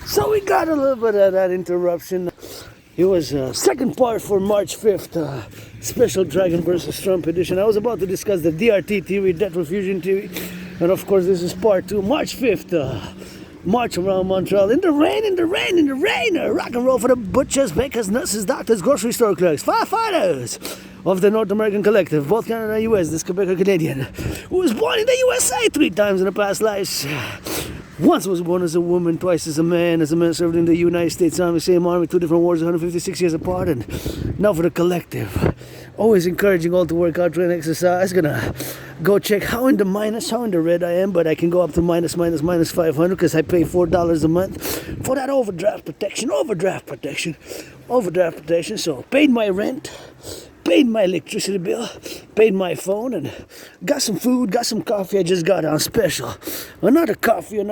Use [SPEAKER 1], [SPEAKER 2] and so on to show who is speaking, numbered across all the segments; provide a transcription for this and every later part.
[SPEAKER 1] So we got a little bit of that interruption. It was second part for March 5th, special Dragon versus Trump edition. I was about to discuss the DRT theory, debt refusion theory, and of course this is part 2, March 5th, march around Montreal in the rain, rock and roll for the butchers, bakers, nurses, doctors, grocery store clerks, firefighters of the North American Collectif, both Canada and US, this Quebec Canadian, who was born in the USA 3 times in the past lives. Once was born as a woman, twice as a man served in the United States Army, same army, 2 different wars, 156 years apart, and now for the Collective. Always encouraging all to work out, train, exercise. Gonna go check how in the minus, how in the red I am, but I can go up to minus 500 because I pay $4 a month for that overdraft protection. So paid my rent, paid my electricity bill, paid my phone, and got some food, got some coffee. I just got on special. Another coffee. It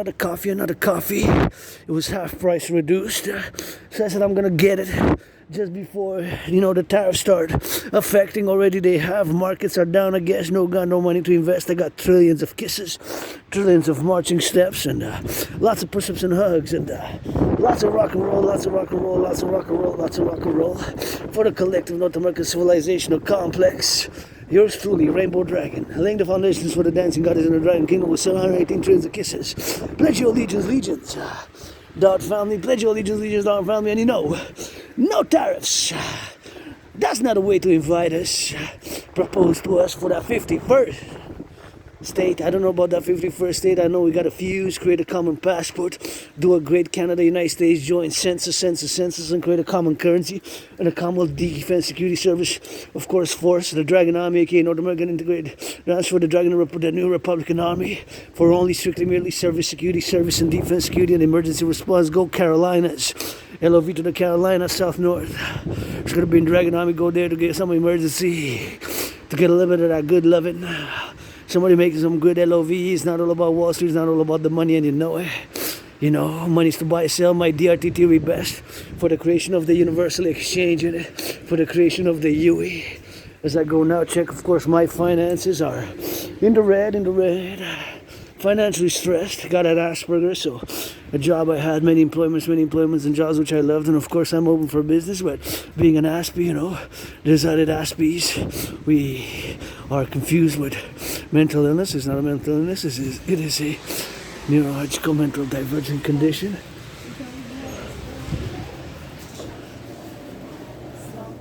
[SPEAKER 1] was half price reduced. So I said I'm gonna get it just before, the tariffs start affecting. Already they have. Markets are down, I guess. No money to invest. I got trillions of kisses, trillions of marching steps, and lots of push-ups and hugs, and lots of rock and roll for the Collective North American Civilisation Complex. Yours truly, Rainbow Dragon, laying the foundations for the dancing goddess in the Dragon Kingdom with 718 trillions of kisses. Pledge your allegiance, Dart family. Pledge your allegiance, Dart family. And no tariffs. That's not a way to invite us. Propose to us for that 51st state. I don't know about that 51st state. I know we got to fuse, create a common passport, do a great Canada, United States joint census, and create a common currency and a common defense security service, of course, force, the Dragon Army, aka North American Integrated, transfer the the new Republican Army for only strictly merely service and defense security and emergency response. Go Carolinas. LOV to the Carolinas, South North. It's going to be in Dragon Army. Go there to get some emergency, to get a little bit of that good loving. Somebody making some good LOV. It's not all about Wall Street. It's not all about the money, and money's to buy, sell. My DRT theory best for the creation of the universal exchange and for the creation of the UE. As I go now, check, of course, my finances are in the red. Financially stressed, got an Asperger, so a job I had, many employments and jobs which I loved, and of course I'm open for business, but being an Aspie, decided Aspies, we are confused with mental illness. It's not a mental illness, it is a neurological mental divergent condition.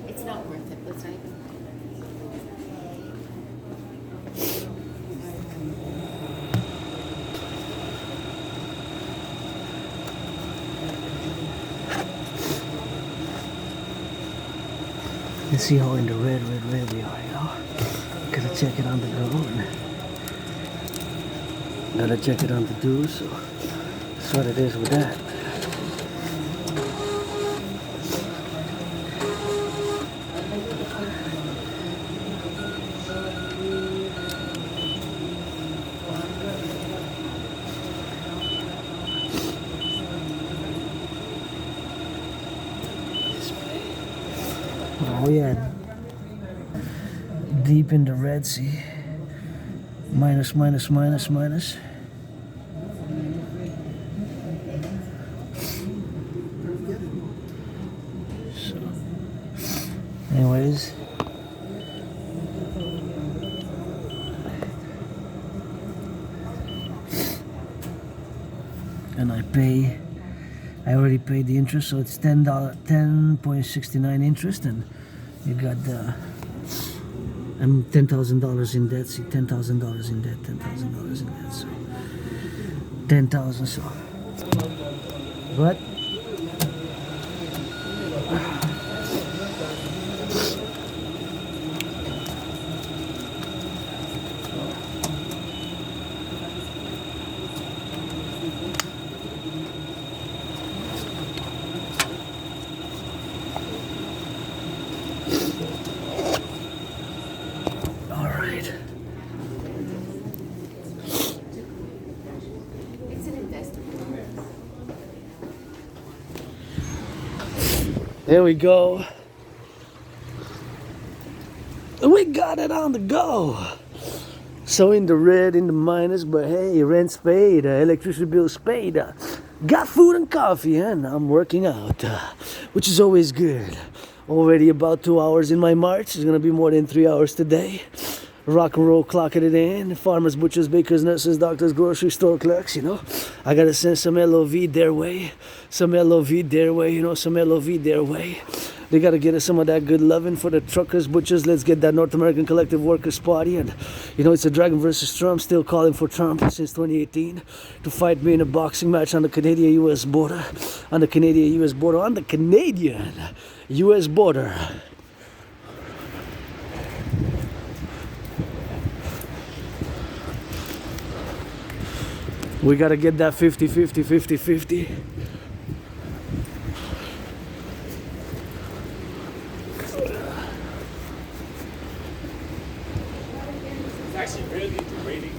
[SPEAKER 2] It's not worth it, let's not even.
[SPEAKER 1] You see how in the red we are, Gotta check it on the go, and gotta check it on the do, so that's what it is with that. Oh yeah, deep in the Red Sea, minus. So, anyways, and I already paid the interest, so it's $10.69 interest, and you got the, I'm $10,000 in debt. See, $10,000 in debt, so 10,000. So, but there we go. We got it on the go. So in the red, in the minus, but hey, rent's paid, electricity bill's paid, Got food and coffee, and I'm working out, which is always good. Already about 2 hours in my march. It's gonna be more than 3 hours today. Rock and roll, clocking it in. Farmers, butchers, bakers, nurses, doctors, grocery store clerks, you know. I gotta send some LOV their way. Some LOV their way, you know, some LOV their way. They gotta get us some of that good loving for the truckers, butchers. Let's get that North American Collective Workers Party. And, you know, it's a Dragon versus Trump. Still calling for Trump since 2018 to fight me in a boxing match on the Canadian-US border. On the Canadian-US border. On the Canadian-US border. We gotta get that 50-50, 50-50.
[SPEAKER 3] It's actually really degrading.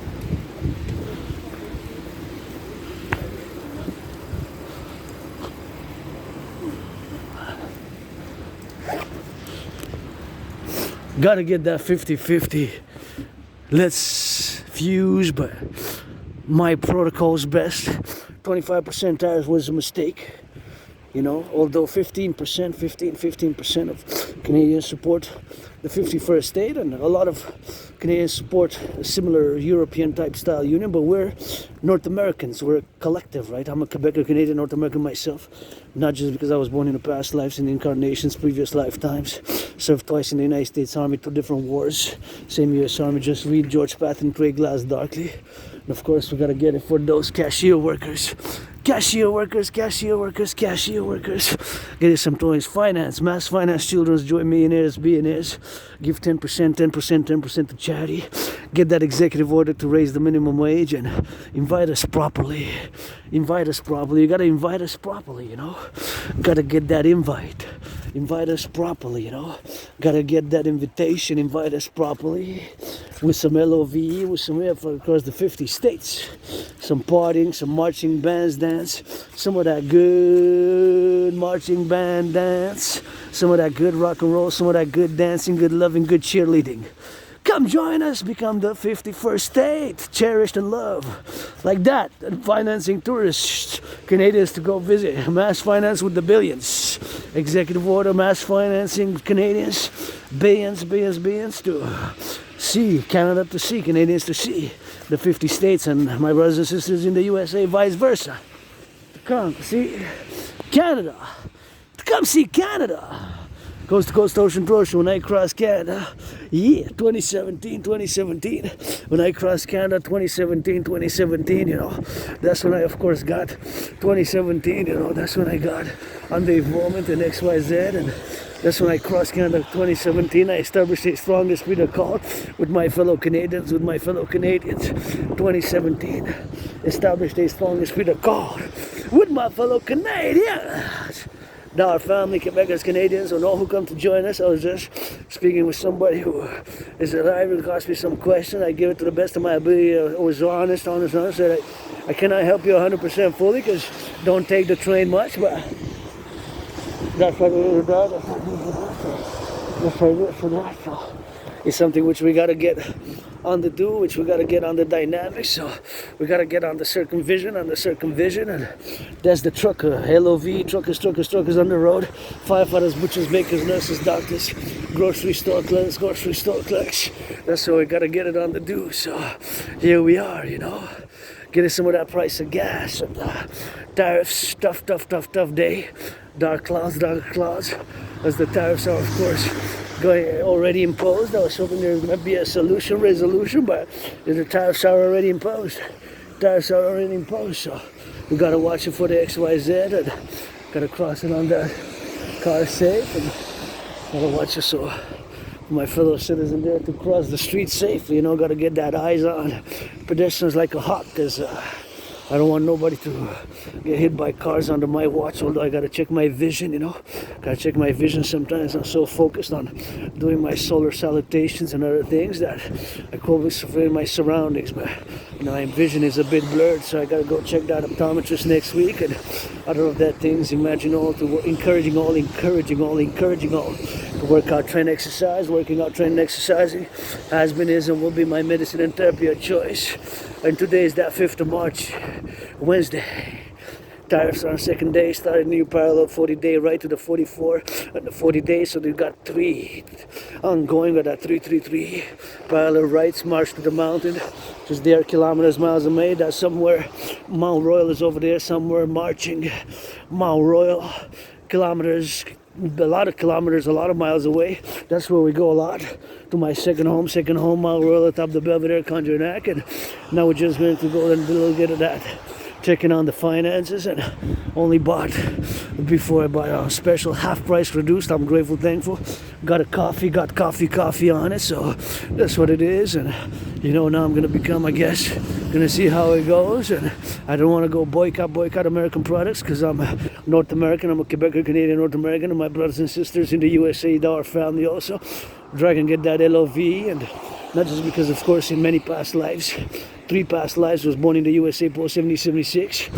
[SPEAKER 1] Gotta get that 50-50. Let's fuse, but my protocol's best. 25% tariff was a mistake. You know, although 15% of Canadians support the 51st state, and a lot of Canadians support a similar European type style union, but we're North Americans, we're a collective, right? I'm a Quebecer, Canadian, North American myself, not just because I was born in the past lives, in the incarnations, previous lifetimes, served twice in the United States Army, 2 different wars, same US Army, just read George Patton, Craig Glass Darkly. And of course, we gotta get it for those cashier workers. Cashier workers. Get us some toys. Finance, mass finance, children's joy, millionaires, billionaires. Give 10% to charity. Get that executive order to raise the minimum wage and invite us properly. You gotta invite us properly, you know. Gotta get that invite. Invite us properly, you know. Gotta get that invitation. Invite us properly. With some LOVE, with some effort across the 50 states. Some partying, some marching bands dance. Some of that good marching band dance. Some of that good rock and roll. Some of that good dancing, good loving, good cheerleading. Come join us, become the 51st state, cherished and loved. Like that, and financing tourists, Canadians to go visit. Mass finance with the billions. Executive order, mass financing Canadians. Billions to see, Canada to see, Canadians to see. The 50 states and my brothers and sisters in the USA, vice versa. To come see Canada. To come see Canada. Coast to coast, ocean to ocean, when I cross Canada. Yeah, 2017. When I crossed Canada, 2017, you know. That's when I, of course, got 2017, you know. That's when I got on the evenement and XYZ. And that's when I crossed Canada 2017. I established a strong esprit de corps with my fellow Canadians. 2017. Established a strong esprit de corps with my fellow Canadians. Now our family, Quebecers, Canadians, don't know who come to join us. I was just speaking with somebody who is alive and asked me some question. I give it to the best of my ability. I was honest. Said I cannot help you 100% fully because don't take the train much, but that's what we do. It's something which we gotta get on the do, which we gotta get on the dynamics. So we gotta get on the circumvision, and that's the trucker, LOV, truckers on the road, firefighters, butchers, bakers, nurses, doctors, grocery store clerks. That's how we gotta get it on the do. So here we are, you know. Get us some of that price of gas and tariffs, tough day. Dark clouds, as the tariffs are, of course, already imposed. I was hoping there might be a resolution, but the tariffs are already imposed. So we gotta watch it for the XYZ and gotta cross it on that car safe, and gotta watch it so my fellow citizen there to cross the street safely, you know. Gotta get that eyes on pedestrians like a hawk, because I don't want nobody to get hit by cars under my watch, although I gotta check my vision, you know. Gotta check my vision sometimes. I'm so focused on doing my solar salutations and other things that I concentrate my surroundings, but you know, my vision is a bit blurred, so I gotta go check that optometrist next week. And other of that things, encouraging all to work out, train, exercise. Working out, training, exercising has been, is, and will be my medicine and therapy of choice. And today is that 5th of March, Wednesday. tariffs on second day, started new parallel 40-day right to the 44 and the 40 days. So they've got 3 ongoing with that 333 parallel rights, march to the mountain, just there, kilometers, miles away. That's somewhere. Mount Royal is over there somewhere, marching. Mount Royal, kilometers, a lot of kilometers, a lot of miles away. That's where we go a lot. To my second home, Mount Royal atop the Belvedere, Conjure, and now we're just going to go and do a little bit of that. Checking on the finances, and only bought before I bought a special half price reduced. I'm grateful, thankful. Got coffee on it, so that's what it is. And now I'm gonna become, I guess, gonna see how it goes. And I don't want to go boycott American products, because I'm North American. I'm a Quebecer, Canadian, North American, and my brothers and sisters in the USA, our family also. Try and get that LOV, and not just because, of course, in many past lives. 3 past lives, was born in the USA post 1776.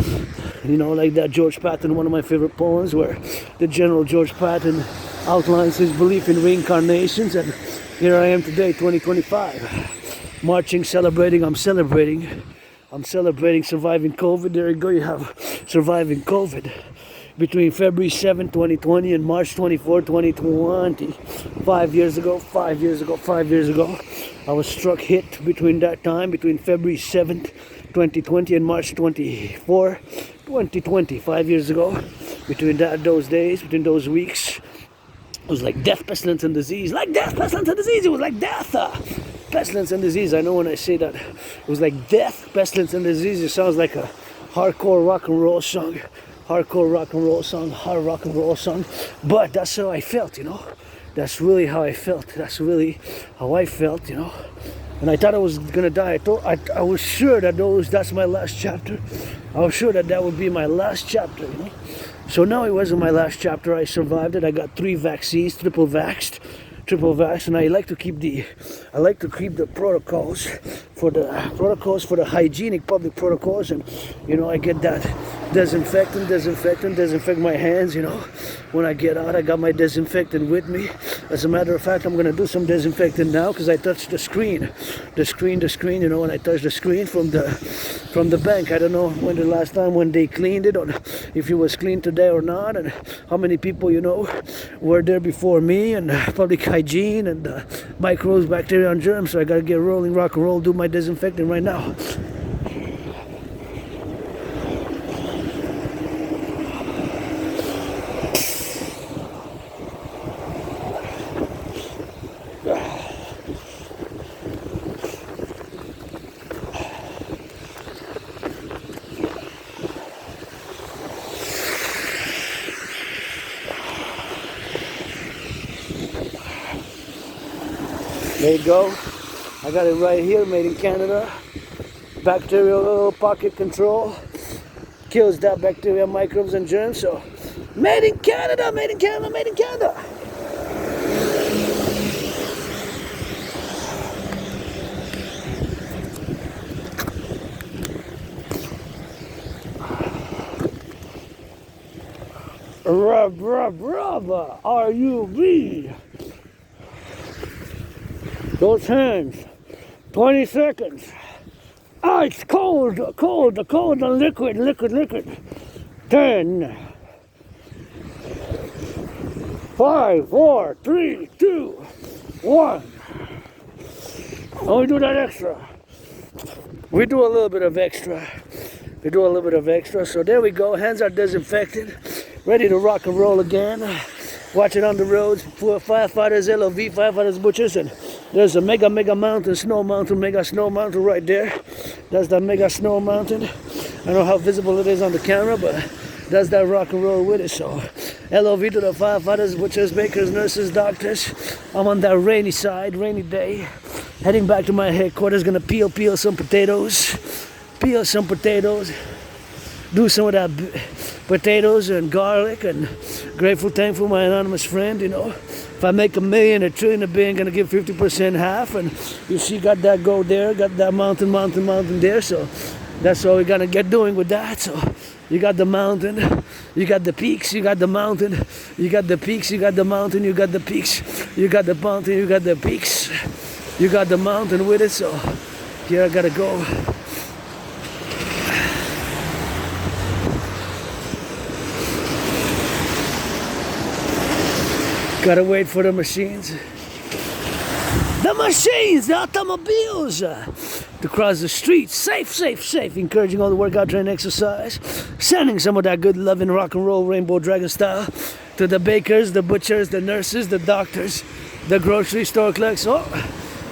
[SPEAKER 1] Like that George Patton, one of my favorite poems, where the General George Patton outlines his belief in reincarnations. And here I am today, 2025, marching, celebrating. I'm celebrating surviving COVID. There you go, you have surviving COVID. Between February 7, 2020 and March 24, 2020, 5 years ago, I was hit between that time, between February 7th, 2020 and March 24, 2020, 5 years ago. Between those days, between those weeks, it was like death, pestilence, and disease. Like death, pestilence, and disease. It was like death, pestilence, and disease. I know when I say that, it was like death, pestilence, and disease. It sounds like a hardcore rock and roll song. Hard rock and roll song, but that's how I felt, That's really how I felt. That's really how I felt, And I thought I was gonna die. I was sure that that's my last chapter. I was sure that would be my last chapter, So now it wasn't my last chapter. I survived it. I got 3 vaccines, triple vaxxed, and I like to keep the protocols for the hygienic public protocols, and I get that disinfect my hands. When I get out, I got my disinfectant with me. As a matter of fact, I'm gonna do some disinfectant now, because I touched the screen. When I touched the screen from the bank. I don't know when the last time when they cleaned it, or if it was clean today or not, and how many people were there before me, and public hygiene and microbes, bacteria, and germs. So I gotta get rolling, rock and roll, do my disinfecting right now. There you go. I got it right here, made in Canada. Bacterial pocket control. Kills that bacteria, microbes, and germs. So, made in Canada, made in Canada, made in Canada. Brother, R-U-B. Those hands, 20 seconds. Ah, it's cold, and liquid. 10, 5, 4, 3, 2, 1. And we do that extra. We do a little bit of extra. So there we go. Hands are disinfected. Ready to rock and roll again. Watch it on the roads. Firefighters, LOV, firefighters, butchers, and there's a mega mountain, snow mountain right there. That's that mega snow mountain. I don't know how visible it is on the camera, but that's that rock and roll with it. So LOV to the firefighters, butchers, bakers, nurses, doctors. I'm on that rainy side, rainy day. Heading back to my headquarters, gonna peel some potatoes. Do some of that potatoes and garlic, and grateful, thankful, my anonymous friend, If I make $1 million, $1 trillion, $1 billion, gonna give 50% half, and you see, got that gold there, got that mountain there, so that's what we're gonna get doing with that. So you got the mountain, you got the peaks, you got the mountain, you got the peaks, you got the mountain, you got the peaks, you got the mountain, you got the peaks, you got the mountain with it. So here I gotta go. Gotta wait for the machines. The machines, the automobiles, to cross the streets. Safe, safe, safe. Encouraging all the workout, train, exercise. Sending some of that good loving rock and roll rainbow dragon style to the bakers, the butchers, the nurses, the doctors, the grocery store clerks. Oh,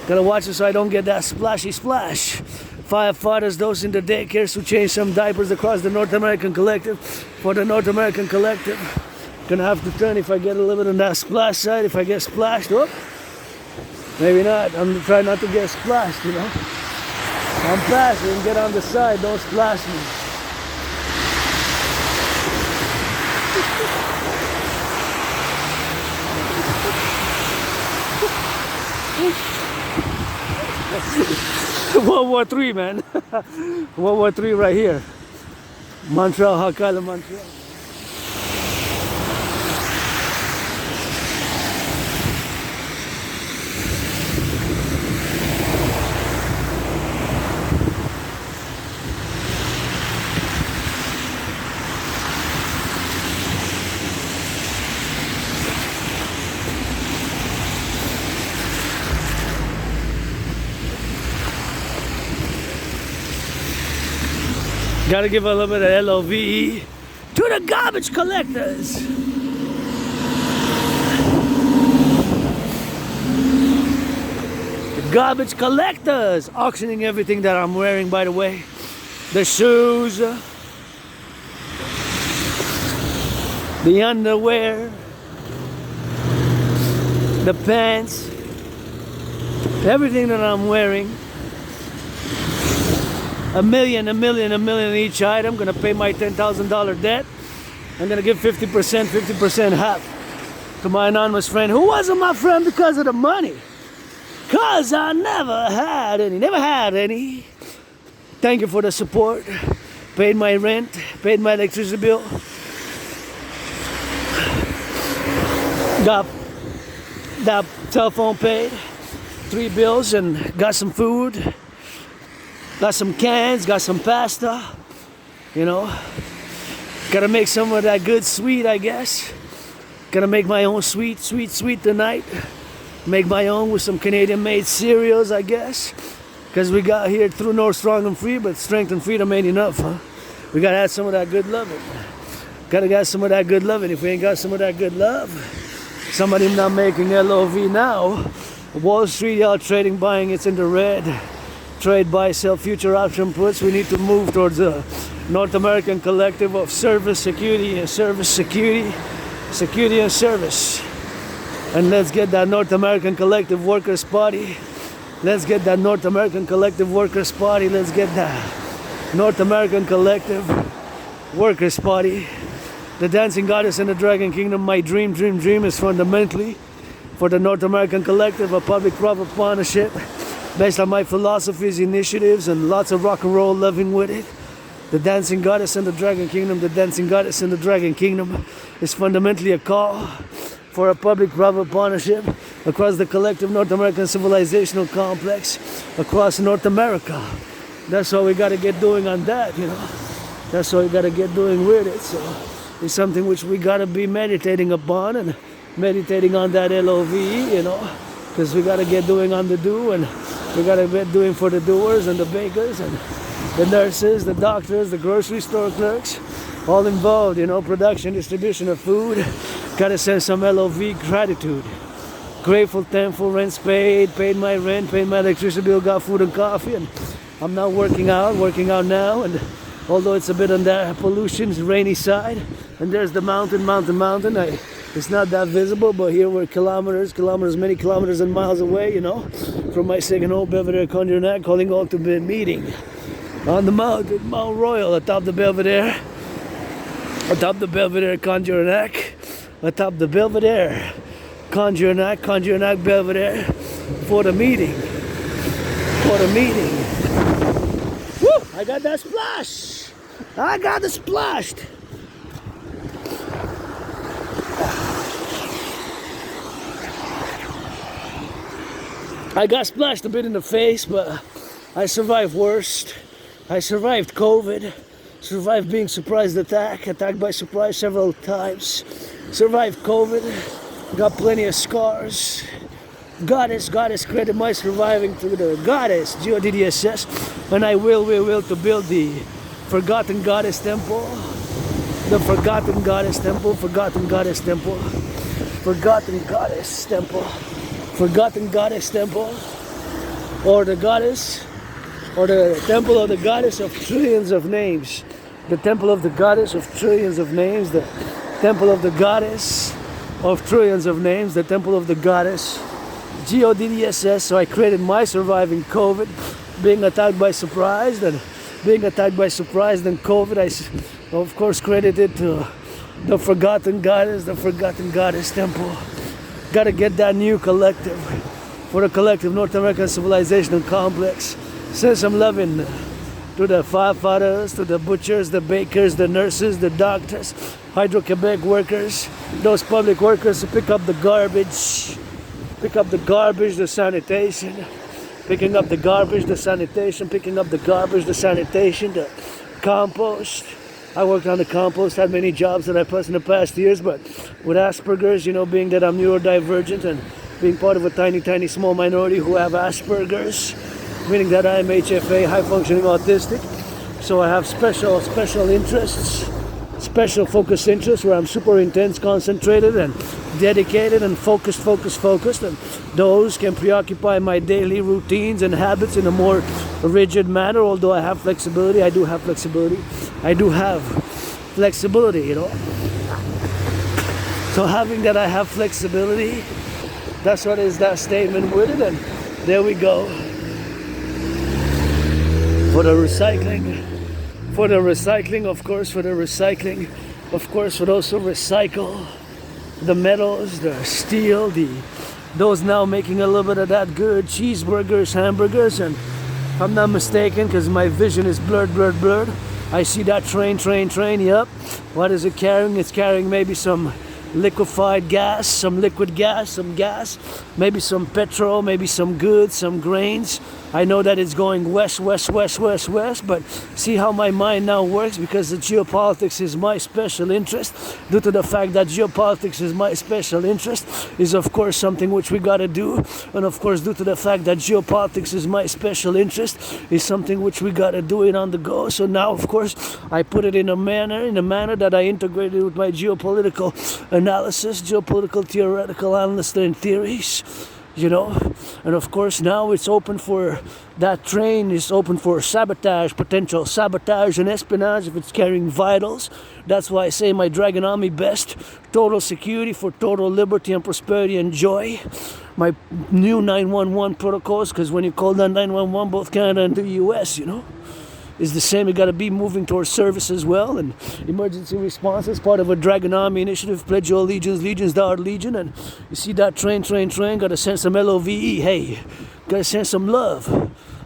[SPEAKER 1] gotta watch it so I don't get that splashy splash. Firefighters, those in the daycares who change some diapers across the North American Collective. For the North American Collective, gonna have to turn if I get a little bit on that splash side. If I get splashed, oh, maybe not. I'm trying not to get splashed, you know. I'm passing and get on the side, don't splash me. World War III, man. World War III right here. Montreal, Hawk Island, Montreal. Gotta give a little bit of LOVE to the garbage collectors. The garbage collectors auctioning everything that I'm wearing, by the way. The shoes, the underwear, the pants, everything that I'm wearing. A million each item. Gonna pay my $10,000 debt. I'm gonna give 50% half to my anonymous friend who wasn't my friend because of the money. Cause I never had any. Thank you for the support. Paid my rent, paid my electricity bill. Got that cell phone paid, 3 bills, and got some food. Got some cans, got some pasta, you know. Gotta make some of that good sweet, I guess. Gotta make my own sweet tonight. Make my own with some Canadian-made cereals, I guess. Because we got here through North Strong and Free, but strength and freedom ain't enough, huh? We gotta have some of that good loving. Gotta got some of that good loving. If we ain't got some of that good love, somebody not making LOV now. Wall Street, y'all trading, buying, it's in the red. Trade, buy, sell, future option puts. We need to move towards a North American Collective of service, security, and service, security and service. And let's get that North American Collective Workers' Party. Let's get that North American Collective Workers' Party. Let's get that North American Collective Workers' Party. The Dancing Goddess and the Dragon Kingdom. My dream is fundamentally for the North American Collective, a public-private partnership based on my philosophies, initiatives, and lots of rock and roll loving with it. The Dancing Goddess and the Dragon Kingdom. The Dancing Goddess and the Dragon Kingdom is fundamentally a call for a public-private partnership across the collective North American civilizational complex across North America. That's what we got to get doing on that, you know. That's what we got to get doing with it. So it's something which we got to be meditating upon and meditating on that LOVE, you know, because we got to get doing on the do, and we got to get doing for the doers and the bakers and the nurses, the doctors, the grocery store clerks, all involved, you know, production, distribution of food. Got to send some LOV gratitude. Grateful, thankful, rent's paid, paid my rent, paid my electricity bill, got food and coffee, and I'm now working out now, and although it's a bit on the pollution, rainy side, and there's the mountain. It's not that visible, but here we're many kilometers and miles away, you know, from my second home, Belvedere, Conjurer, calling all to be meeting on the mountain, Mount Royal, atop the Belvedere, Conjurer, atop the Belvedere, Conjurer, Belvedere, for the meeting. Woo! I got that splash! I got the splashed! I got splashed a bit in the face, but I survived worst. I survived COVID, survived being attacked by surprise several times, survived COVID. got plenty of scars. Goddess created my surviving through the goddess, G-O-D-D-S-S, and I will to build the forgotten goddess temple. The forgotten goddess temple, forgotten goddess temple, forgotten goddess temple, forgotten goddess temple, or the goddess, or the temple of the goddess of trillions of names. The temple of the goddess of trillions of names, the temple of the goddess of trillions of names, the temple of the goddess, G-O-D-D-S-S. So I created my surviving COVID, being attacked by surprise, and being attacked by surprise, then COVID, I of course credited to the forgotten goddess temple. Gotta get that new collective for the collective North American Civilization and Complex. Send some loving to the firefighters, to the butchers, the bakers, the nurses, the doctors, Hydro-Quebec workers, those public workers who pick up the garbage, the sanitation, picking up the garbage, the sanitation, picking up the garbage, the sanitation, the compost. I worked on the compost, had many jobs that I passed in the past years, but with Asperger's, being that I'm neurodivergent and being part of a tiny small minority who have Asperger's, meaning that I am HFA, high functioning autistic. So I have special interests, special focus interests where I'm super intense, concentrated and dedicated and focused, and those can preoccupy my daily routines and habits in a more rigid manner. Although I have flexibility, I do have flexibility, So having that I have flexibility, that's what is that statement with it, and there we go. For the recycling, of course, for those who recycle the metals, the steel, those now making a little bit of that good cheeseburgers, hamburgers, and if I'm not mistaken, because my vision is blurred, I see that train, yep. What is it carrying? It's carrying maybe some liquefied gas, some liquid gas, some gas, maybe some petrol, maybe some goods, some grains. I know that it's going west, but see how my mind now works, because the geopolitics is my special interest. Due to the fact that geopolitics is my special interest, is of course something which we gotta do. And of course, due to the fact that geopolitics is my special interest, is something which we gotta do it on the go. So now, of course, I put it in a manner that I integrated with my geopolitical analysis, geopolitical theoretical analysis and theories. And of course now it's open for, that train is open for sabotage, potential sabotage and espionage if it's carrying vitals. That's why I say my Dragon Army best, total security for total liberty and prosperity and joy. My new 911 protocols, because when you call that 911, both Canada and the US, is the same. You got to be moving towards service as well, and emergency response is part of a Dragon Army initiative. Pledge your allegiance, legions thou art legion. And you see that train, got to send some LOVE. Hey, got to send some love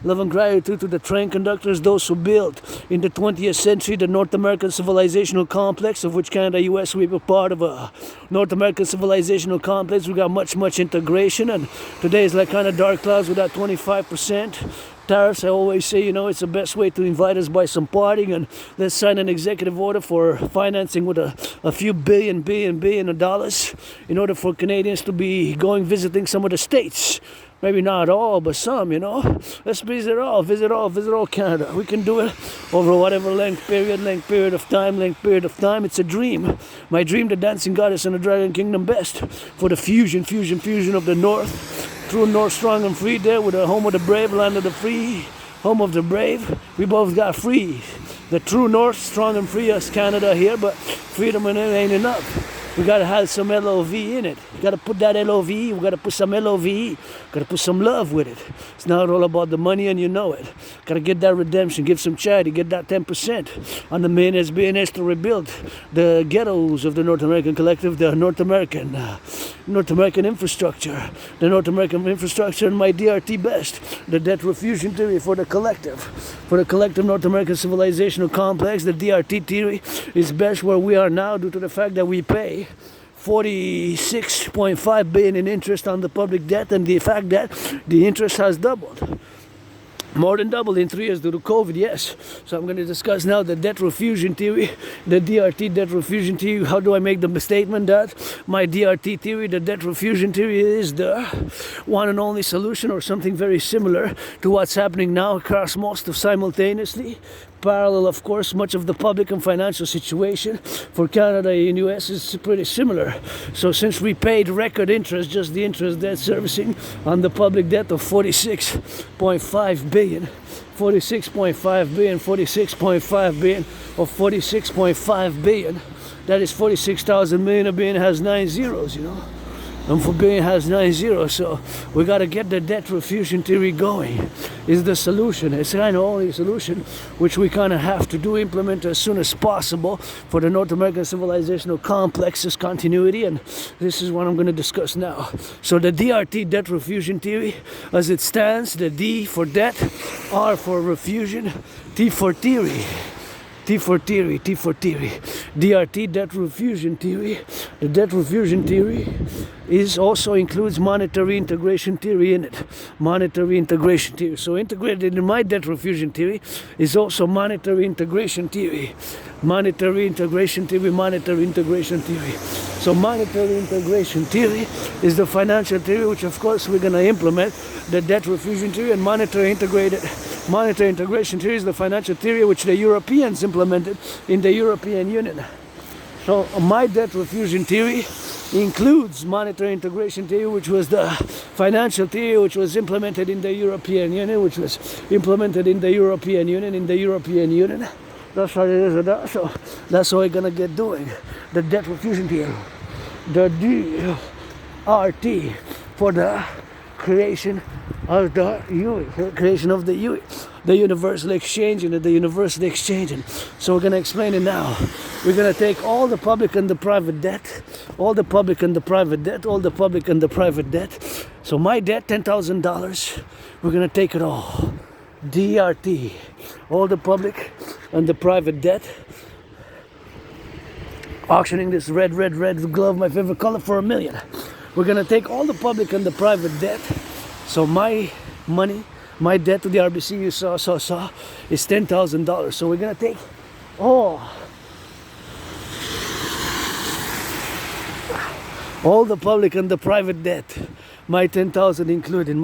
[SPEAKER 1] and gratitude to the train conductors, those who built in the 20th century the North American Civilizational Complex, of which Canada, US, we were part of a North American Civilizational Complex. We got much integration, and today is like kind of dark clouds with that 25% tariffs. I always say, it's the best way to invite us by some partying, and let's sign an executive order for financing with a few billion of dollars in order for Canadians to be visiting some of the states. Maybe not all, but some, Let's visit all Canada. We can do it over whatever length period of time. It's a dream. My dream, the dancing goddess and the dragon kingdom best. For the fusion of the north. True north, strong and free there with the home of the brave, land of the free, home of the brave. We both got free. The true north, strong and free as Canada here, but freedom in it ain't enough. We gotta have some LOV in it. You gotta put that LOV, we gotta put some LOV, gotta put some love with it. It's not all about the money, and you know it. Gotta get that redemption, give some charity, get that 10% on the main SBNS to rebuild the ghettos of the North American Collective, the North American infrastructure, and my DRT best, the debt refusion theory for the collective North American Civilizational Complex. The DRT theory is best where we are now, due to the fact that we pay $46.5 billion in interest on the public debt, and the fact that the interest has doubled. More than doubled in 3 years due to COVID, yes. So I'm going to discuss now the debt refusion theory, the DRT debt refusion theory. How do I make the statement that my DRT theory, the debt refusion theory, is the one and only solution, or something very similar to what's happening now across most of simultaneously? Parallel, of course, much of the public and financial situation for Canada and US is pretty similar. So since we paid record interest, just the interest debt servicing on the public debt of 46.5 billion, 46.5 billion, 46.5 billion, or 46.5 billion, that is 46,000 million. A billion has 9 zeros, you know. And for billion has 9 zeros, so we got to get the debt refusion theory going. Is the solution. It's kind of only a solution which we kind of have to do, implement as soon as possible for the North American civilizational complex's continuity, and this is what I'm going to discuss now. So the DRT debt refusion theory, as it stands, the D for debt, R for refusion, T for theory. T for theory, T for theory. DRT, debt refusion theory. The debt refusion theory is also includes monetary integration theory in it. Monetary integration theory. So integrated in my debt refusion theory is also monetary integration theory. Monetary integration theory, monetary integration theory. So monetary integration theory is the financial theory, which of course we're going to implement the debt refusion theory, and monetary integration theory is the financial theory which the Europeans implemented in the European Union. So my debt refusion theory includes monetary integration theory, which was the financial theory which was implemented in the European Union, That's what it is. So that's what we're gonna get doing. The debt refusion theory. The DRT for the creation of the UE, the universal exchange and the universal exchange. And so we're going to explain it now. We're going to take all the public and the private debt, all the public and the private debt, all the public and the private debt. So my debt, $10,000, we're going to take it all. DRT, all the public and the private debt. Auctioning this red glove, my favorite color, for $1 million. We're going to take all the public and the private debt. So my money, my debt to the RBC, you saw, is $10,000. So we're going to take all the public and the private debt. My 10,000 included.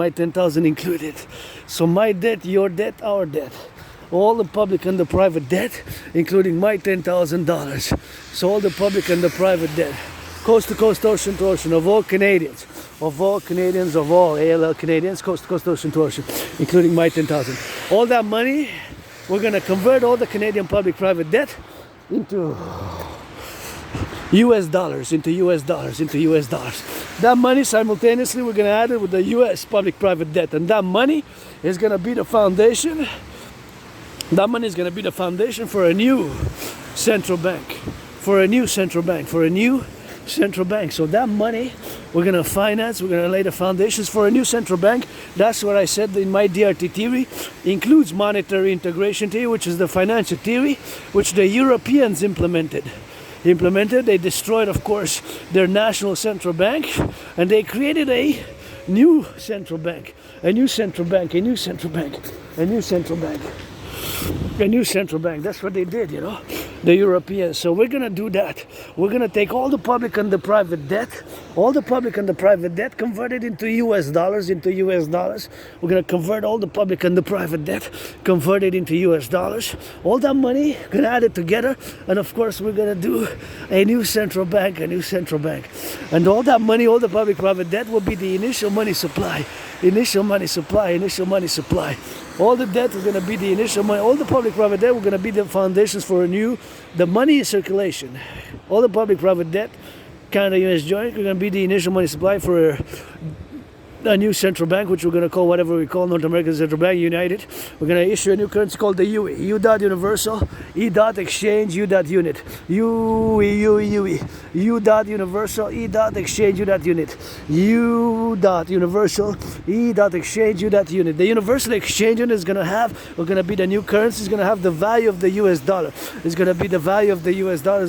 [SPEAKER 1] So my debt, your debt, our debt. All the public and the private debt, including my $10,000. So all the public and the private debt. Coast to coast, ocean to ocean, of all Canadians, of all ALL Canadians, coast to coast, ocean to ocean, including my 10,000. All that money, we're going to convert all the Canadian public private debt into US dollars. That money, simultaneously, we're going to add it with the US public private debt. And that money is going to be the foundation. That money is going to be the foundation for a new central bank. So that money we're going to finance, we're going to lay the foundations for a new central bank. That's what I said in my DRT theory. Includes monetary integration theory, which is the financial theory, which the Europeans implemented. They destroyed, of course, their national central bank, and they created a new central bank. That's what they did, the Europeans. So we're going to do that. We're going to take all the public and the private debt, converted into US dollars, We're going to convert all the public and the private debt, converted into US dollars. All that money, going to add it together, and of course we're going to do a new central bank. And all that money, all the public private debt will be the initial money supply. All the debt is going to be the initial money. All the public private debt, we're going to be the foundations for the money in circulation. All the public private debt, Canada, US joint, we're going to be the initial money supply for a new central bank, which we're going to call whatever we call North American Central Bank, United. We're going to issue a new currency called the UE. U.Universal, E.Exchange, U.Unit. UE. U.Universal, E.Exchange, U.Unit. U.Universal, E.Exchange, U.Unit. The Universal Exchange Unit is going to have, we're going to be the new currency, is going to have the value of the US dollar. It's going to be the value of the US dollar.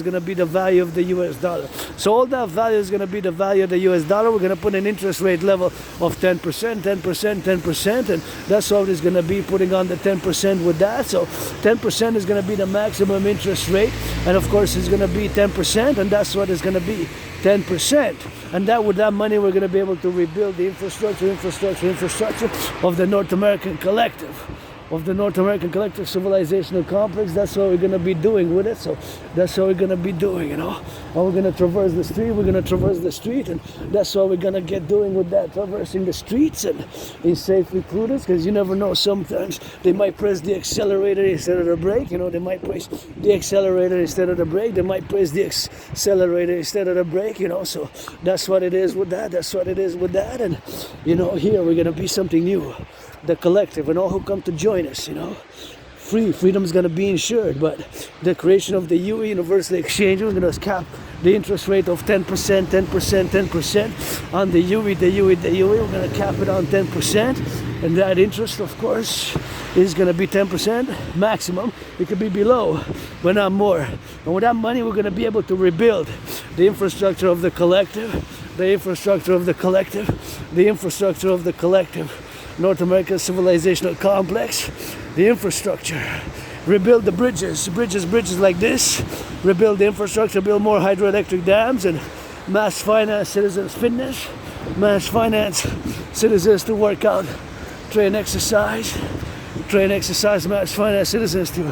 [SPEAKER 1] So all that value is going to be the value of the US dollar. We're going to put an interest rate level of 10%, 10%, 10%, and that's what it's going to be, putting on the 10% with that. So 10% is going to be the maximum interest rate, and of course it's going to be 10%, and that's what it's going to be, 10%. And that with that money we're going to be able to rebuild the infrastructure of the North American collective. Of the North American collective civilizational complex. That's what we're going to be doing with it. So that's what we're going to be doing, you know. And we're going to traverse the street. We're going to traverse the street, and that's what we're going to get doing with that, traversing the streets and in safely prudence, because you never know. Sometimes they might press the accelerator instead of the brake. You know, they might press the accelerator instead of the brake. They might press the accelerator instead of the brake. You know, so that's what it is with that. That's what it is with that. And you know, here we're going to be something new. The collective and all who come to join us, you know. Freedom is going to be insured, but the creation of the UE, universally exchangeable, we're going to cap the interest rate of 10%, 10%, 10% on the UE, we're going to cap it on 10%, and that interest, of course, is going to be 10% maximum. It could be below, but not more. And with that money, we're going to be able to rebuild the infrastructure of the collective, the infrastructure of the collective, the infrastructure of the collective. North American civilizational complex, the infrastructure, rebuild the bridges like this, rebuild the infrastructure, build more hydroelectric dams, and mass finance citizens fitness, mass finance citizens to work out, train exercise, mass finance citizens to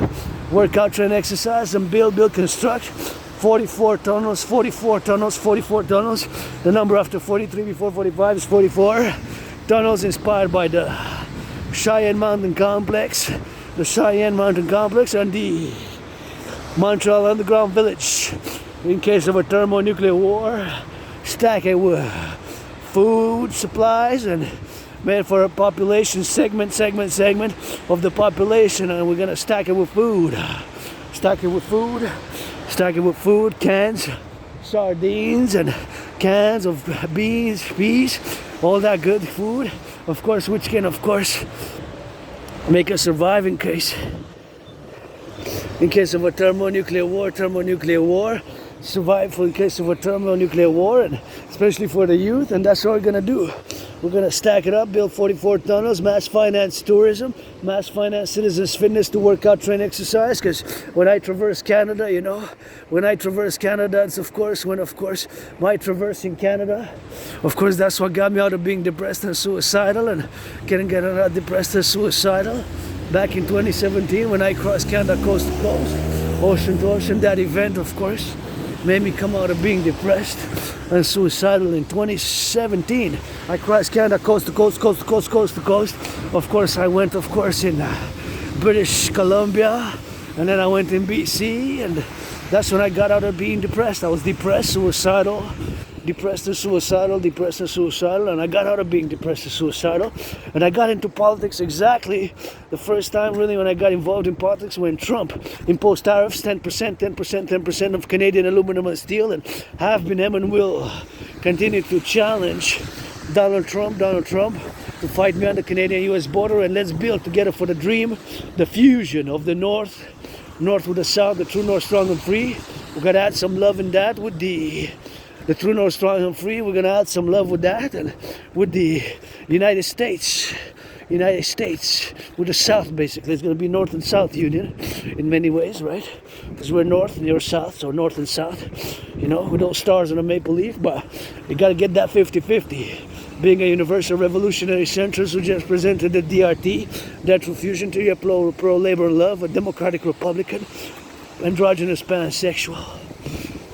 [SPEAKER 1] work out, train exercise, and build, construct. 44 tunnels, the number after 43 before 45 is 44. Tunnels inspired by the Cheyenne Mountain Complex, and the Montreal Underground Village. In case of a thermonuclear war, stack it with food, supplies, and meant for a population segment of the population, and we're gonna stack it with food, cans, sardines, and cans of beans, peas, all that good food, of course, which can, of course, make us survive in case of a thermonuclear war, survive in case of a thermonuclear war, and especially for the youth. And that's what we're gonna do. We're gonna stack it up, build 44 tunnels, mass finance tourism, mass finance citizens fitness to work out, train, exercise. Because when I traverse Canada, you know, it's of course my traversing Canada, of course, that's what got me out of being depressed and suicidal, and getting out of depressed and suicidal back in 2017 when I crossed Canada coast to coast, ocean to ocean. That event, of course, made me come out of being depressed and suicidal in 2017. I crossed Canada coast to coast. Of course, I went, of course, in British Columbia, and then I went in BC, and that's when I got out of being depressed. I was depressed and suicidal, and I got out of being depressed and suicidal, and I got into politics exactly the first time really when I got involved in politics, when Trump imposed tariffs, 10% of Canadian aluminum and steel, and have been and will continue to challenge Donald Trump to fight me on the Canadian-US border, and let's build together for the dream, the fusion of the North with the South, the true North, strong and free. We're gonna add some love in that with the true North, strong and free. We're gonna add some love with that, and with the United States with the South. Basically, it's gonna be North and South union in many ways, right? Because we're North and you're South, so North and South, you know, with those stars on a maple leaf. But you gotta get that 50-50. Being a universal revolutionary centrist who just presented the DRT, Natural Fusion Theory, a pro-labor love, a democratic Republican, androgynous pansexual,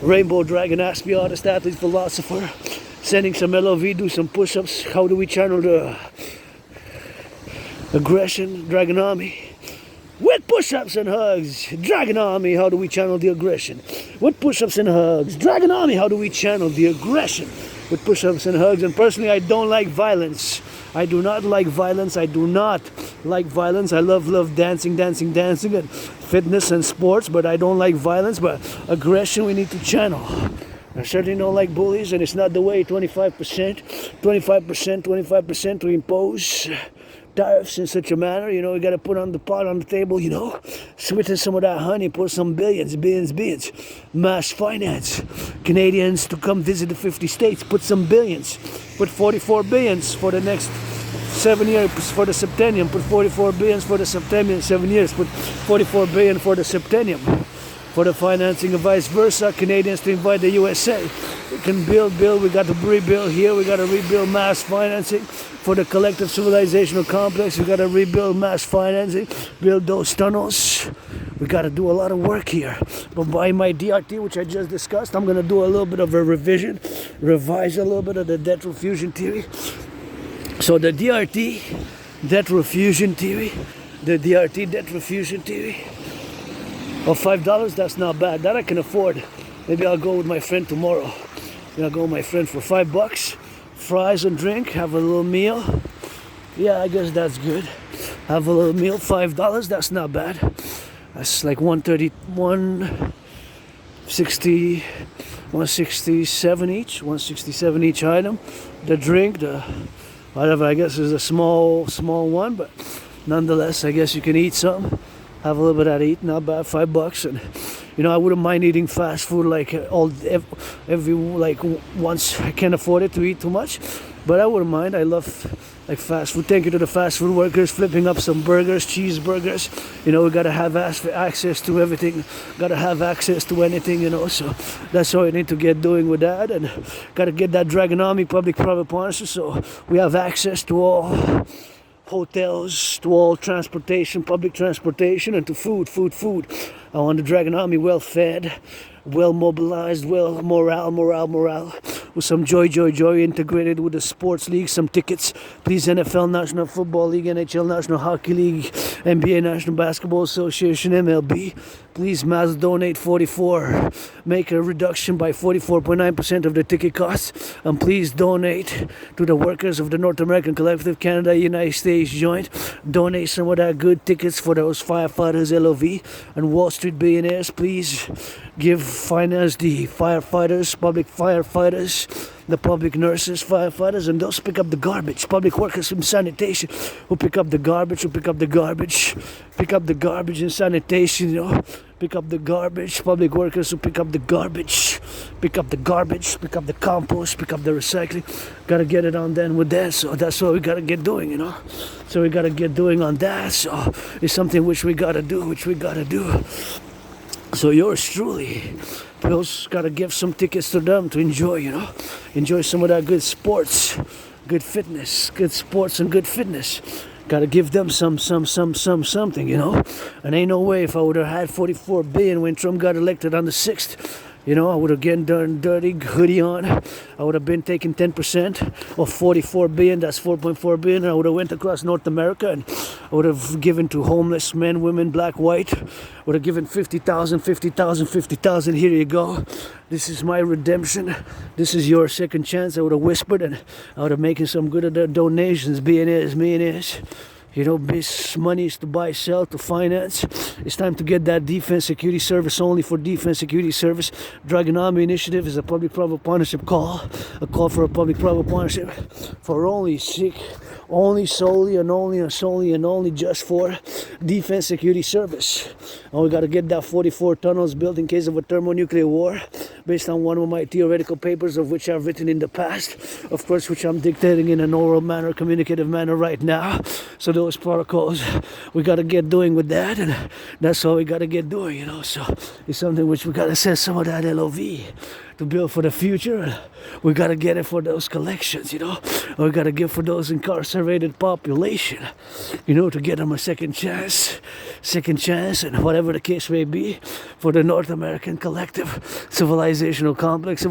[SPEAKER 1] rainbow dragon, aspie artist, athlete, philosopher, sending some LOV, do some push-ups. How do we channel the aggression, Dragon Army? With push-ups and hugs, Dragon Army, how do we channel the aggression? With push-ups and hugs, Dragon Army, how do we channel the aggression? With push-ups and hugs. And personally, I don't like violence. I do not like violence. I love dancing, and fitness and sports, but I don't like violence. But aggression, we need to channel. I certainly don't like bullies, and it's not the way. 25% to impose tariffs in such a manner, you know, we got to put on the pot on the table, you know, sweeten some of that honey, put some billions, mass finance, Canadians to come visit the 50 states, put some billions, put 44 billions for the next 7 years for the septennium, put 44 billions for the septennium, 7 years, put 44 billion for the septennium, for the financing and vice versa, Canadians to invite the USA. We can build, we got to rebuild here, we got to rebuild mass financing for the collective civilizational complex, we got to rebuild mass financing, build those tunnels. We got to do a lot of work here. But by my DRT, which I just discussed, I'm going to do a little bit of a revision, revise a little bit of the debt refusion theory. So the DRT debt refusion theory, of $5, that's not bad. That I can afford. Maybe I'll go with my friend tomorrow. I'll go with my friend for $5, fries and drink, have a little meal. Yeah, I guess that's good. Have a little meal, $5, that's not bad. That's like 167 each, 167 each item. The drink, the whatever, I guess is a small one, but nonetheless, I guess you can eat some. Have a little bit of that eat, not bad, $5. And you know, I wouldn't mind eating fast food like every like once. I can't afford it to eat too much, but I wouldn't mind. I love like fast food. Thank you to the fast food workers flipping up some burgers, cheeseburgers. You know, we gotta have access to everything. Gotta have access to anything. You know, so that's all we need to get doing with that, and gotta get that Dragon Army public-private partnership, so we have access to all hotels, to all transportation, public transportation, and to food. I want the Dragon Army well fed, well mobilized, well morale, with some joy, integrated with the sports league, some tickets. Please, NFL, National Football League, NHL, National Hockey League, NBA, National Basketball Association, MLB. Please mass donate 44. Make a reduction by 44.9% of the ticket costs. And please donate to the workers of the North American Collective, Canada, United States joint. Donate some of that good tickets for those firefighters, LOV, and Wall Street billionaires. Please finance the firefighters, public firefighters, the public nurses, firefighters, and those pick up the garbage. Public workers from sanitation who pick up the garbage, and sanitation, you know. Pick up the garbage, public workers who pick up the garbage, pick up the compost, pick up the recycling. Gotta get it on then with that, so that's what we gotta get doing, you know. So we gotta get doing on that, so it's something which we gotta do. So yours truly, we also gotta give some tickets to them to enjoy, you know. Enjoy some of that good sports, good fitness, good sports and good fitness. Gotta give them something, you know. And ain't no way if I would have had 44 billion when Trump got elected on the 6th, you know, I would have again done dirty hoodie on. I would have been taking 10% of 44 billion, that's 4.4 billion. And I would have went across North America and I would have given to homeless men, women, black, white. I would have given 50,000. Here you go. This is my redemption. This is your second chance. I would have whispered, and I would have making some good of the donations, millionaires. You know, this money is to buy, sell, to finance. It's time to get that defense security service only for defense security service. Dragon Army Initiative is a public-private partnership call. A call for a public-private partnership for only just for defense security service. And we got to get that 44 tunnels built in case of a thermonuclear war, based on one of my theoretical papers, of which I've written in the past, of course, which I'm dictating in an oral manner, communicative manner right now. So those protocols, we got to get doing with that, and that's all we got to get doing, you know. So it's something which we got to set some of that LOV to build for the future. We got to get it for those collections, you know. We got to give for those incarcerated population, you know, to get them a second chance, and whatever the case may be, for the North American Collective Civilizational Complex,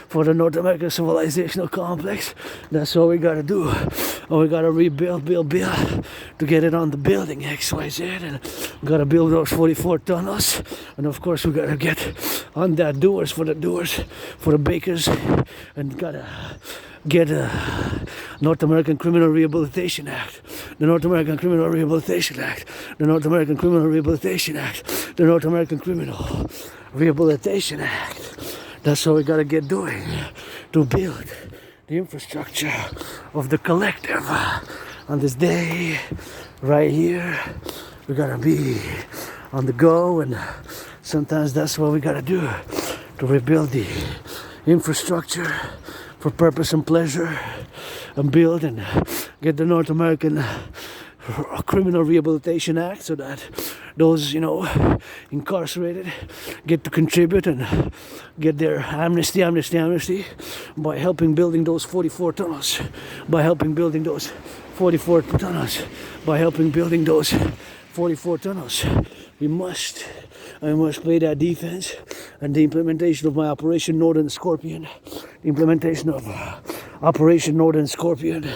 [SPEAKER 1] for the North American Civilizational Complex. That's all we got to do. And we got to rebuild, build, to get it on the building, XYZ, and we got to build those 44 tunnels. And of course, we got to get on that doers, for the bakers, and got to get a North American Criminal Rehabilitation Act, the North American Criminal Rehabilitation Act, the North American Criminal Rehabilitation Act, the North American Criminal Rehabilitation Act. That's what we got to get doing to build the infrastructure of the collective, on this day, right here, we gotta be on the go, and sometimes that's what we gotta do to rebuild the infrastructure for purpose and pleasure, and build and get the North American Criminal Rehabilitation Act so that those, incarcerated get to contribute and get their amnesty by helping building those 44 tunnels, by helping building those 44 tunnels, by helping building those 44 tunnels. I must play that defense, and the implementation of my Operation Northern Scorpion, the implementation of Operation Northern Scorpion,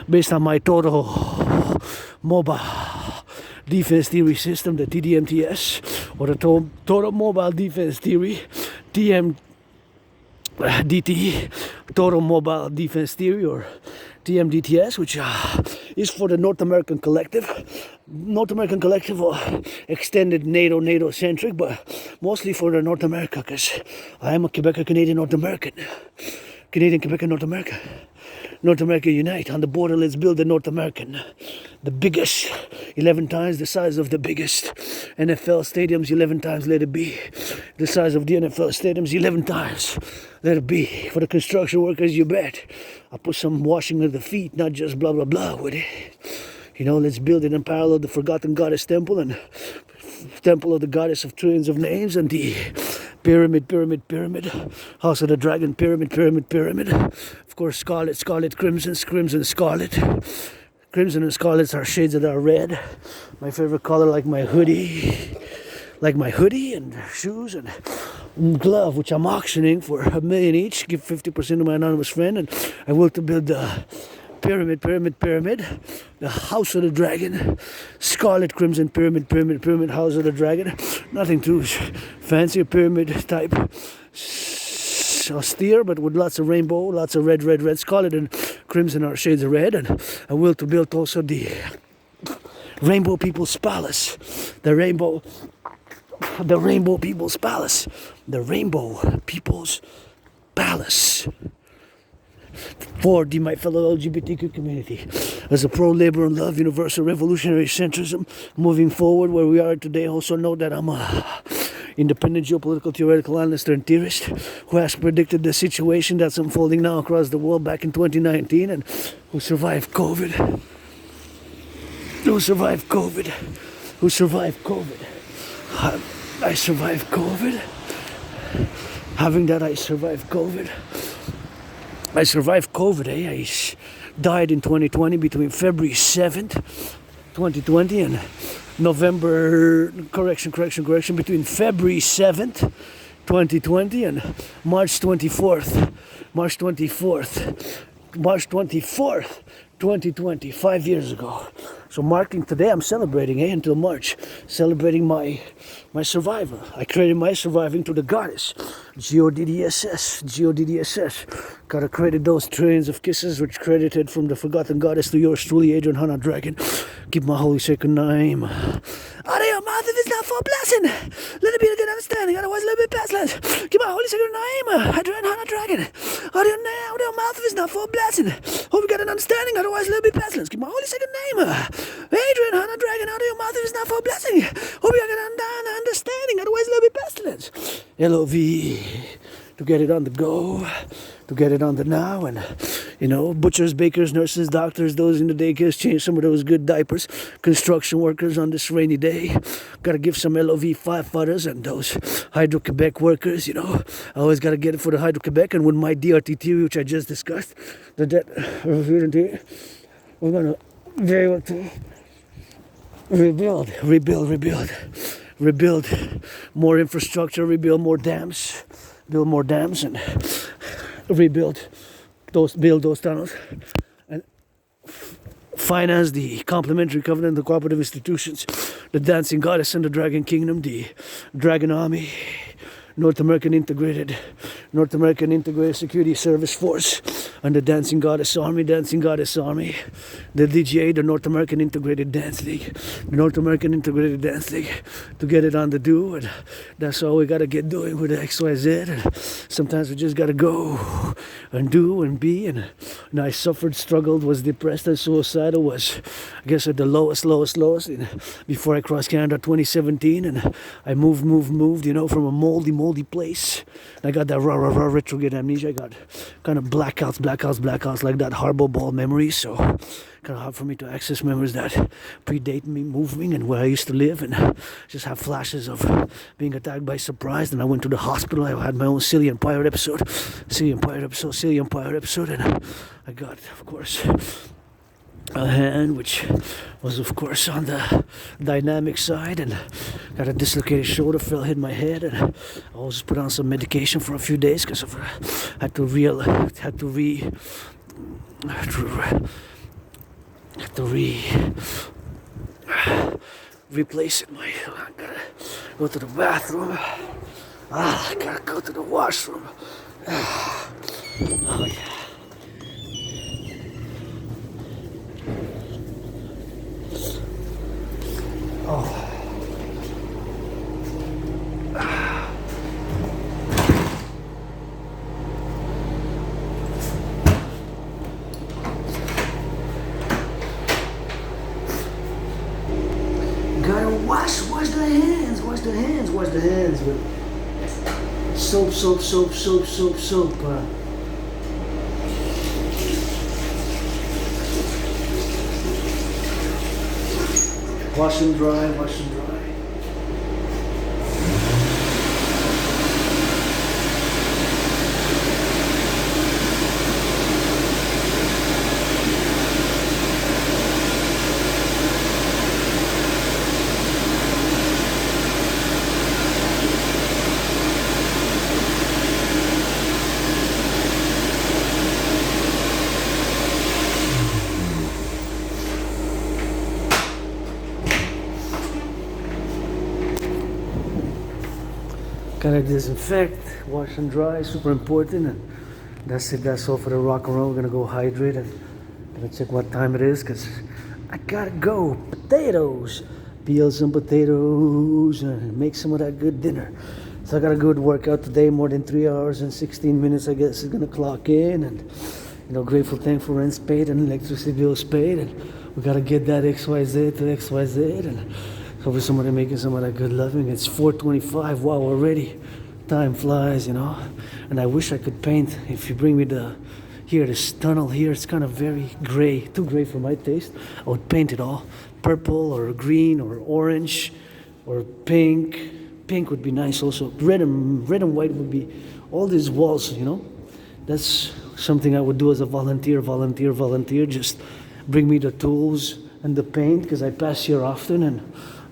[SPEAKER 1] based on my total mobile defense theory system, the TDMTS, or the total mobile defense theory, TMDT, total mobile defense theory, or TMDTS, which is for the North American Collective. North American Collective, extended NATO-centric, but mostly for the North America, because I am a Quebec, Canadian, North American. Canadian, Quebec, and North America. North America unite. On the border, let's build the North American. The biggest, 11 times the size of the biggest NFL stadiums, 11 times let it be. The size of the NFL stadiums, 11 times let it be. For the construction workers, you bet. I put some washing of the feet, not just blah, blah, blah with it. Let's build it in parallel the Forgotten Goddess Temple and Temple of the Goddess of Trillions of Names, and the Pyramid, House of the Dragon, Pyramid. Of course, scarlet, crimson, scarlet. Crimson and scarlets are shades that are red. My favorite color, like my hoodie and shoes and glove, which I'm auctioning for $1 million each. Give 50% to my anonymous friend, and I will to build the Pyramid, the House of the Dragon, Scarlet, Crimson, Pyramid, House of the Dragon. Nothing too fancy, pyramid type, austere, but with lots of rainbow, lots of red. Scarlet and Crimson are shades of red, and I will to build also the Rainbow People's Palace, the Rainbow People's Palace, for my fellow LGBTQ community. As a pro-labor and love, universal revolutionary centrism, moving forward where we are today, also know that I'm a independent geopolitical theoretical analyst and theorist who has predicted the situation that's unfolding now across the world back in 2019, and who survived COVID. I survived COVID. Having that, I survived COVID. I died in 2020 between February 7th, 2020 and between February 7th, 2020 and March 24th, 2020, 5 years ago. So marking today, I'm celebrating, until March, celebrating my survival. I created my surviving to the goddess, G-O-D-D-S-S. Gotta credit those trillions of kisses which credited from the Forgotten Goddess to yours truly, Adrian Hannah Dragon. Keep my holy sacred name out of your mouth if it's not for a blessing. Let it be a good understanding, otherwise let it be pestilence. Keep my holy sacred name, Adrian Hannah Dragon, out of your mouth if it's not for a blessing. Hope you got an understanding, otherwise let it be pestilence. Keep my holy sacred name, Adrian Hannah Dragon, out of your mouth if it's not for a blessing. Hope you got an understanding, otherwise let it be pestilence. L-O-V, to get it on the go, to get it on the now, and butchers, bakers, nurses, doctors, those in the daycares, change some of those good diapers, construction workers on this rainy day, gotta give some LOV firefighters and those Hydro-Quebec workers, I always gotta get it for the Hydro-Quebec, and with my DRT theory, which I just discussed, the debt, we're gonna be able to rebuild more infrastructure, build more dams, and build those tunnels, and finance the complementary covenant, the cooperative institutions, the dancing goddess and the dragon kingdom, the dragon army, North American integrated security service force, and the Dancing Goddess Army, the DGA, the North American Integrated Dance League, to get it on the do, and that's all we gotta get doing with the XYZ. And sometimes we just gotta go and do and be. And I suffered, struggled, was depressed and suicidal, was I guess at the lowest before I crossed Canada 2017, and I moved, from a moldy place. And I got that retrograde amnesia. I got kind of blackouts like that harbor ball memories. So kind of hard for me to access memories that predate me moving and where I used to live, and just have flashes of being attacked by surprise. And I went to the hospital. I had my own Cillian Pirate episode, and I got, of course, a hand which was, of course, on the dynamic side, and got a dislocated shoulder, hit my head, and I was put on some medication for a few days because of had to replace it. I gotta go to the bathroom. I gotta go to the washroom. Oh yeah. Oh. Gotta wash the hands with soap. Wash and dry. Gotta disinfect, wash and dry, super important. And that's it, that's all for the rock and roll. We're gonna go hydrate and gonna check what time it is, because I gotta go. Potatoes, peel some potatoes and make some of that good dinner. So I got a good workout today, more than 3 hours and 16 minutes, I guess, is gonna clock in. And grateful, thankful, rent's paid and electricity bills paid, and we gotta get that XYZ to XYZ, and hopefully somebody making some of that good loving. It's 4:25, wow, already. Time flies, and I wish I could paint. If you bring me this tunnel here, it's kind of very gray, too gray for my taste. I would paint it all, purple or green or orange or pink. Pink would be nice also. Red and white would be, all these walls, that's something I would do as a volunteer. Just bring me the tools and the paint, because I pass here often, and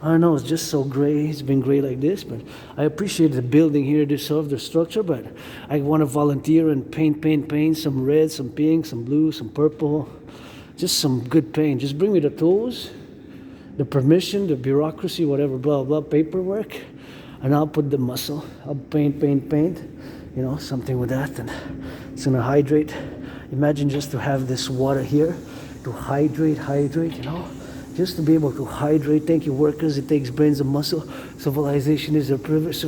[SPEAKER 1] I don't know, it's just so gray. It's been gray like this, but I appreciate the building here, the structure, but I want to volunteer and paint, some red, some pink, some blue, some purple, just some good paint. Just bring me the tools, the permission, the bureaucracy, whatever, blah, blah, paperwork, and I'll put the muscle. I'll paint, something with that, and it's gonna hydrate. Imagine just to have this water here, to hydrate, just to be able to hydrate. Thank you, workers. It takes brains and muscle. Civilization is a privilege.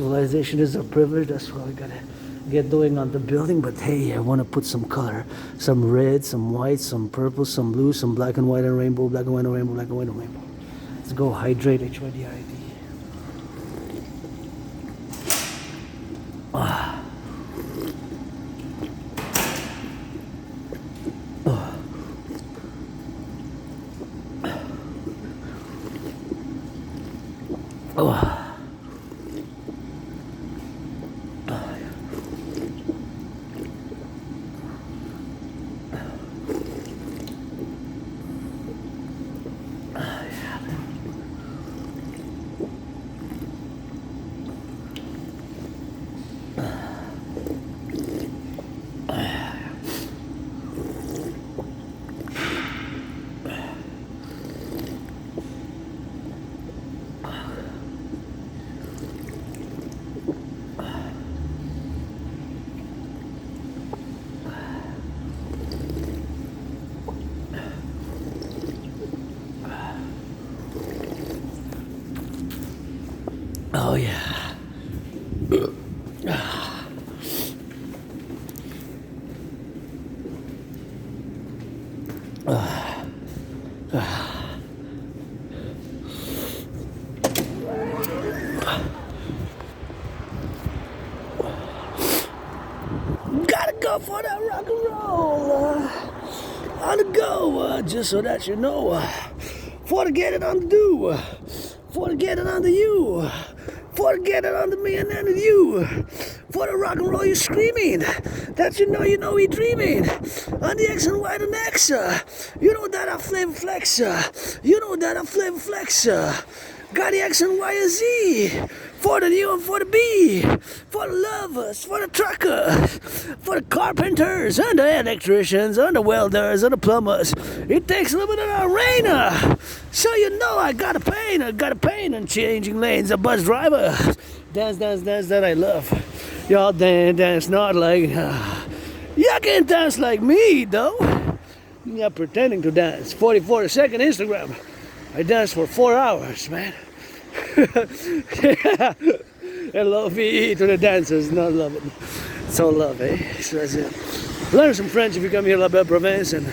[SPEAKER 1] That's why we gotta get going on the building. But hey, I want to put some color, some red, some white, some purple, some blue, some black and white and rainbow, black and white and rainbow, black and white and rainbow. Let's go hydrate. HYDID. Oh yeah. Gotta go for that rock and roll. On the go, just so that you know. For to get it on the do. For to get it on the you. For to get it on the me and then the you. For the rock and roll you screaming. That you know we dreaming. On the X and Y the next. You know that I flavor flex. You know that I flavor flex. Got the X and Y and Z. For the U and for the B. For the lovers, for the truckers, for the carpenters, and the electricians, and the welders, and the plumbers. It takes a little bit of a rain. So you know I got a pain in changing lanes. A bus driver. Dance that I love. Y'all dance not like... y'all can't dance like me, though. You're not pretending to dance. 44-second Instagram. I danced for 4 hours, man. Yeah. L-O-V-E to the dancers, not love it. It's all love, eh? So that's it. Learn some French if you come here, La Belle Province, and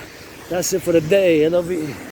[SPEAKER 1] that's it for the day. L-O-V-E.